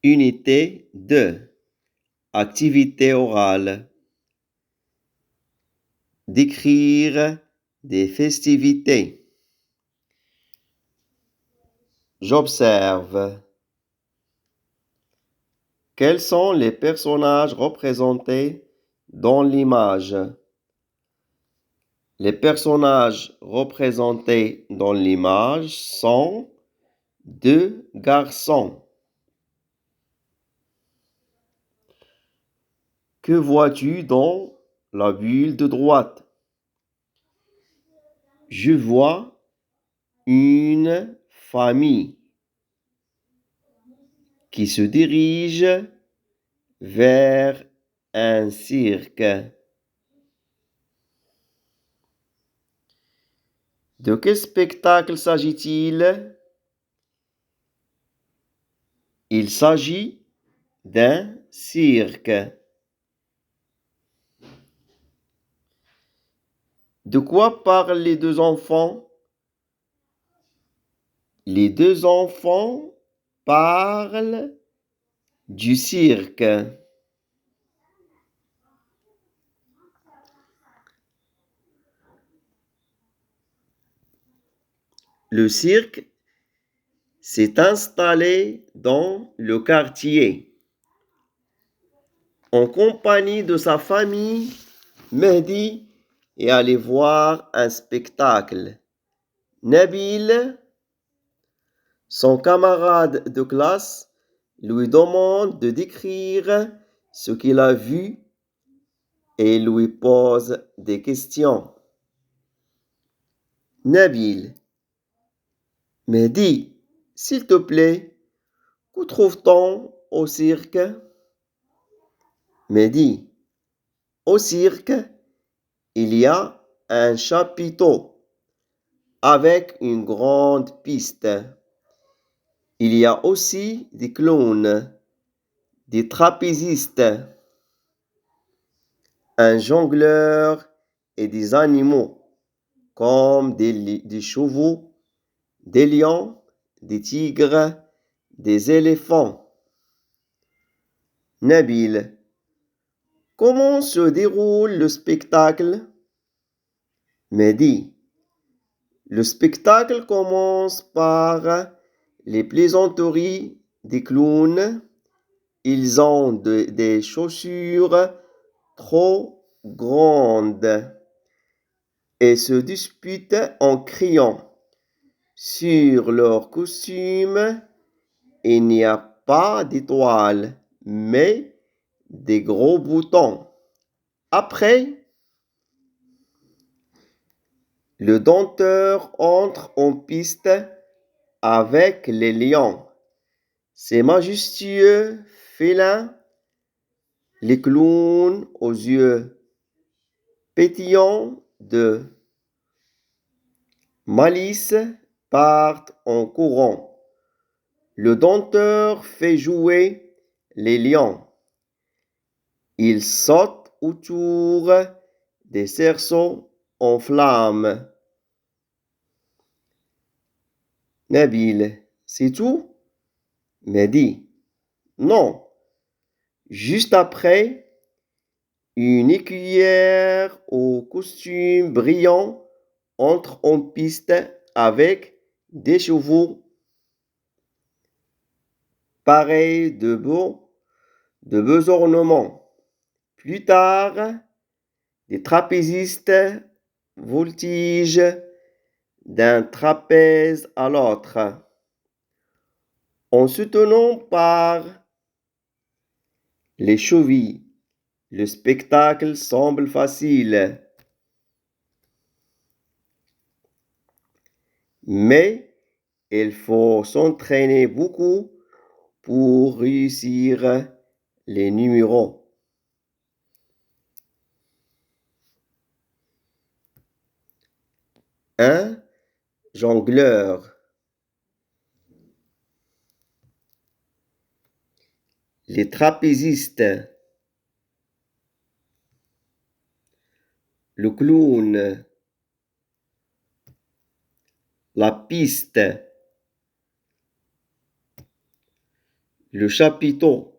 Unité 2. Activité orale. Décrire des festivités. J'observe. Quels sont les personnages représentés dans l'image? Les personnages représentés dans l'image sont deux garçons. Que vois-tu dans la bulle de droite? Je vois une famille qui se dirige vers un cirque. De quel spectacle s'agit-il? Il s'agit d'un cirque. De quoi parlent les deux enfants? Les deux enfants parlent du cirque. Le cirque s'est installé dans le quartier. En compagnie de sa famille, Mehdi est allé voir un spectacle. Nabil, son camarade de classe, lui demande de décrire ce qu'il a vu et lui pose des questions. Nabil, Mehdi, s'il te plaît, que trouve-t-on au cirque? Mehdi, au cirque, il y a un chapiteau avec une grande piste. Il y a aussi des clowns, des trapézistes, un jongleur et des animaux comme des chevaux, des lions, des tigres, des éléphants. Nabil, comment se déroule le spectacle? Mehdi, le spectacle commence par les plaisanteries des clowns. Ils ont des chaussures trop grandes et se disputent en criant. Sur leur costume, il n'y a pas d'étoiles, mais des gros boutons. Après, le dompteur entre en piste avec les lions. Ces majestueux félins, les clowns aux yeux pétillants de malice, partent en courant. Le dompteur fait jouer les lions. Ils sautent autour des cerceaux en flammes. Nabil, c'est tout? Mehdi, non. Juste après, une écuyère au costume brillant entre en piste avec des chevaux pareils de beaux ornements. Plus tard, des trapézistes voltigent d'un trapèze à l'autre en se tenant par les chevilles. Le spectacle semble facile, mais il faut s'entraîner beaucoup pour réussir les numéros. Un jongleur. Les trapézistes. Le clown. La piste. le chapiteau